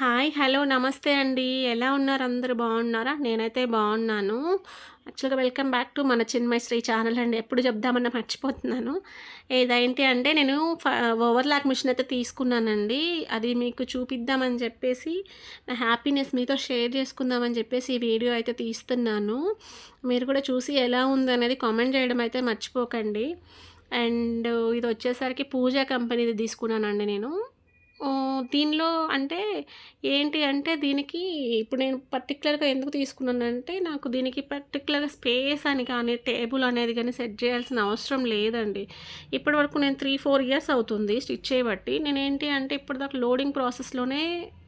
Hi. Hello. నమస్తే అండి. ఎలా ఉన్నారు? అందరూ బాగున్నారా? నేనైతే బాగున్నాను. యాక్చువల్‌గా వెల్కమ్ బ్యాక్ టు మన చిన్మయి శ్రీ ఛానల్ అండి. ఎప్పుడు చెప్దామన్నా మర్చిపోతున్నాను. ఏదేంటి అంటే నేను ఓవర్‌లాక్ మిషన్ అయితే తీసుకున్నానండి. అది మీకు చూపిద్దామని చెప్పేసి, నా హ్యాపీనెస్ మీతో షేర్ చేసుకుందామని చెప్పేసి ఈ వీడియో అయితే తీస్తున్నాను. మీరు కూడా చూసి ఎలా ఉందనేది కామెంట్ చేయడం అయితే మర్చిపోకండి. అండ్ ఇదొచ్చేసరికి పూజా కంపెనీది తీసుకున్నానండి నేను. దీనిలో అంటే ఏంటి అంటే దీనికి ఇప్పుడు నేను పర్టిక్యులర్‌గా ఎందుకు తీసుకున్నానంటే, నాకు దీనికి పర్టిక్యులర్‌గా స్పేస్ అని కానీ, టేబుల్ అనేది గానీ సెట్ చేయాల్సిన అవసరం లేదండి. ఇప్పటివరకు నేను 3, 4 ఇయర్స్ అవుతుంది స్టిచ్ చేయబట్టి. నేనేంటి అంటే ఇప్పటిదాకా లోడింగ్ ప్రాసెస్‌లోనే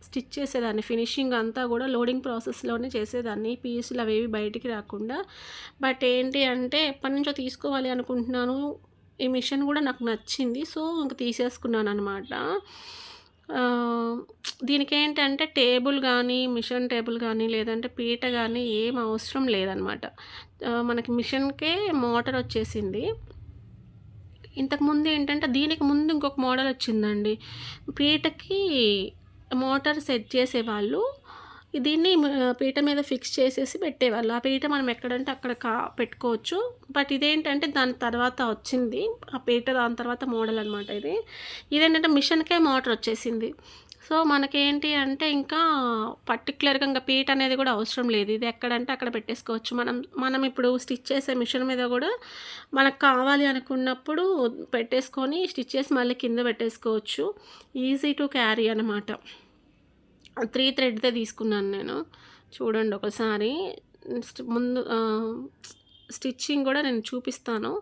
స్టిచ్ చేసేదాన్ని. ఫినిషింగ్ అంతా గూడా లోడింగ్ ప్రాసెస్‌లోనే చేసేదాన్ని. పీసులు అవేవి బయటికి రాకుండా. బట్ ఏంటి అంటే ఎప్పటినుంచో తీసుకోవాలి అనుకుంటున్నాను. ఈ మిషన్ గూడా నాకు నచ్చింది. సో, ఇంక తీసేసుకున్నాననమాట. దీనికేంటంటే టేబుల్ గానీ, మిషన్ టేబుల్ గానీ, లేదంటే పీట గానీ ఏం అవసరం లేదనమాట. మనకి మిషన్‌కే మోటారొచ్చేసింది. ఇంతకుముందు ఏంటంటే దీనికి ముందు ఇంకొక మోడలొచ్చిందండి. పీటకి మోటార్ సెట్ చేసేవాళ్ళు. దీన్ని పీట మీద ఫిక్స్ చేసేసి పెట్టేవాళ్ళు. ఆ పీట మనం ఎక్కడంటే అక్కడ పెట్టుకోవచ్చు. బట్ ఇదేంటంటే దాని తర్వాత వచ్చింది. ఆ పీట దాని తర్వాత మోడల్ అనమాట ఇది. ఇదేంటంటే మిషన్‌కే మోటార్ వచ్చేసింది. సో, మనకేంటి అంటే ఇంకా పర్టిక్యులర్‌గా ఇంక పీట అనేది కూడా అవసరం లేదు. ఇది ఎక్కడంటే అక్కడ పెట్టేసుకోవచ్చు. మనం మనం ఇప్పుడు స్టిచ్ చేసే మిషన్ మీద కూడా మనకు కావాలి అనుకున్నప్పుడు పెట్టేసుకొని స్టిచ్ చేసి మళ్ళీ కింద పెట్టేసుకోవచ్చు. ఈజీ టు క్యారీ అనమాట. 3 థ్రెడ్‌దే తీసుకున్నాను నేను. చూడండి ఒకసారి ముందు స్టిచ్చింగ్ గూడా నేను చూపిస్తాను.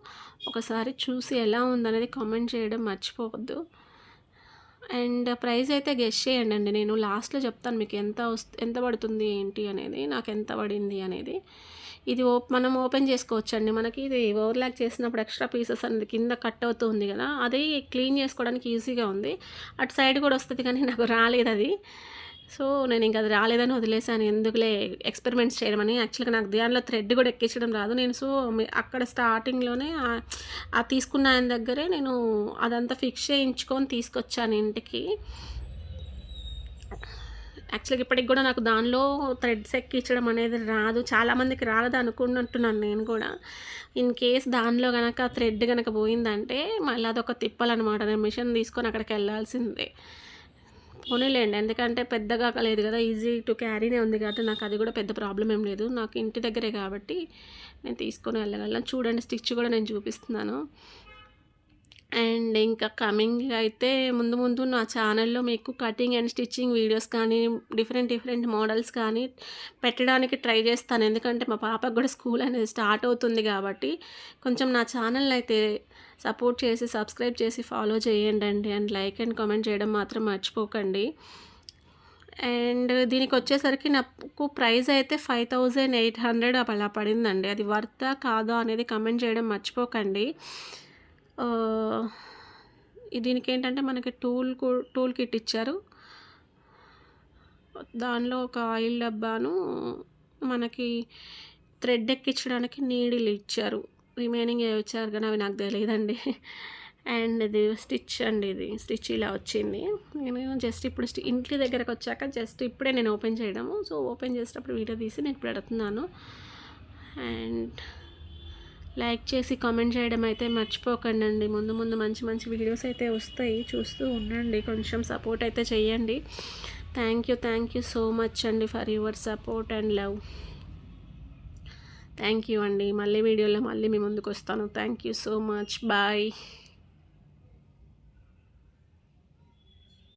ఒకసారి చూసి ఎలా ఉందనేది కామెంట్ చేయడం మర్చిపోవద్దు. అండ్ ప్రైస్ అయితే గెస్ చేయండండి. నేను లాస్ట్‌లో చెప్తాను మీకు ఎంత పడుతుంది ఏంటి అనేది, నాకెంత పడింది అనేది. ఇది మనం ఓపెన్ చేసుకోవచ్చండి. మనకి ఇది ఓవర్‌లాక్ చేసినప్పుడు ఎక్స్ట్రా పీసెస్ అనేది కింద కట్ అవుతూ ఉంది గదా! అది క్లీన్ చేసుకోవడానికి ఈజీగా ఉంది. అటు సైడ్ గూడా వస్తది కానీ నాకు రాలేదది. సో, నేనింక అది రాలేదని వదిలేసాను. ఎందుకులే ఎక్స్‌పెరిమెంట్స్ చేయడమని. యాక్చువల్‌గా నాకు దానిలో థ్రెడ్ గూడా ఎక్కించడం రాదు. నేను సో, అక్కడ స్టార్టింగ్‌లోనే ఆ తీసుకున్న ఆయన దగ్గరే నేను అదంతా ఫిక్స్ చేయించుకొని తీసుకొచ్చాను ఇంటికి. యాక్చువల్‌గా ఇప్పటికి గూడా నాకు దానిలో థ్రెడ్స్ ఎక్కించడం అనేది రాదు. చాలామందికి రాదు అనుకుంటున్నాను నేను గూడా. ఇన్ కేస్ దానిలో గనక థ్రెడ్ గనక పోయిందంటే మళ్ళీ అదొక తిప్పలనమాట. నేను మిషన్ తీసుకొని అక్కడికెళ్ళాల్సిందే. పోనీలెండి. ఎందుకంటే పెద్దగా లేదు గదా! ఈజీ టు క్యారీనే ఉంది కాబట్టి నాకు అది గూడా పెద్ద ప్రాబ్లమ్ ఏం లేదు. నాకు ఇంటి దగ్గరే కాబట్టి నేను తీసుకొని వెళ్ళగలను. చూడండి స్టిచ్ గూడా నేను చూపిస్తున్నాను. అండ్ ఇంకా కమింగ్ అయితే ముందు ముందు నా ఛానల్‌లో మీకు కటింగ్ అండ్ స్టిచ్చింగ్ వీడియోస్ కానీ, డిఫరెంట్ మోడల్స్ కానీ పెట్టడానికి ట్రై చేస్తాను. ఎందుకంటే మా పాపకు కూడా స్కూల్ అనేది స్టార్ట్ అవుతుంది కాబట్టి, కొంచెం నా ఛానల్‌ని అయితే సపోర్ట్ చేసి, సబ్స్క్రైబ్ చేసి ఫాలో చేయండండి. అండ్ లైక్ అండ్ కామెంట్ చేయడం మాత్రం మర్చిపోకండి. అండ్ దీనికొచ్చేసరికి నాకు ప్రైస్ అయితే 5800 అలా పడిందండి. అది వర్తా కాదా అనేది కామెంట్ చేయడం మర్చిపోకండి. దీనికేంటంటే మనకి టూల్ కిట్ ఇచ్చారు. దానిలో ఒక ఆయిల్ డబ్బాను, మనకి థ్రెడ్ ఎక్కించడానికి నీడిల్ ఇచ్చారు. రిమైనింగ్ ఏవో ఇచ్చారు కానీ అవి నాకు తెలీదండి. అండ్ ఇది స్టిచ్ అండి. ఇది స్టిచ్ ఇలా వచ్చింది. నేను జస్ట్ ఇప్పుడు ఇంటి దగ్గరకు వచ్చాక జస్ట్ ఇప్పుడే నేను ఓపెన్ చేయడము. సో, ఓపెన్ చేసేటప్పుడు వీడియో తీసి నేను పెడుతున్నాను. అండ్ లైక్ చేసి కామెంట్ చేయడం అయితే మర్చిపోకండి. ముందు ముందు మంచి వీడియోస్ అయితే వస్తాయి. చూస్తూ ఉండండి. కొంచెం సపోర్ట్ అయితే చేయండి. థ్యాంక్ యూ సో మచ్ అండి for your support and love. Thank you అండి. మళ్ళీ వీడియోలో మళ్ళీ మీ ముందుకు వస్తాను. Thank you so much. Bye.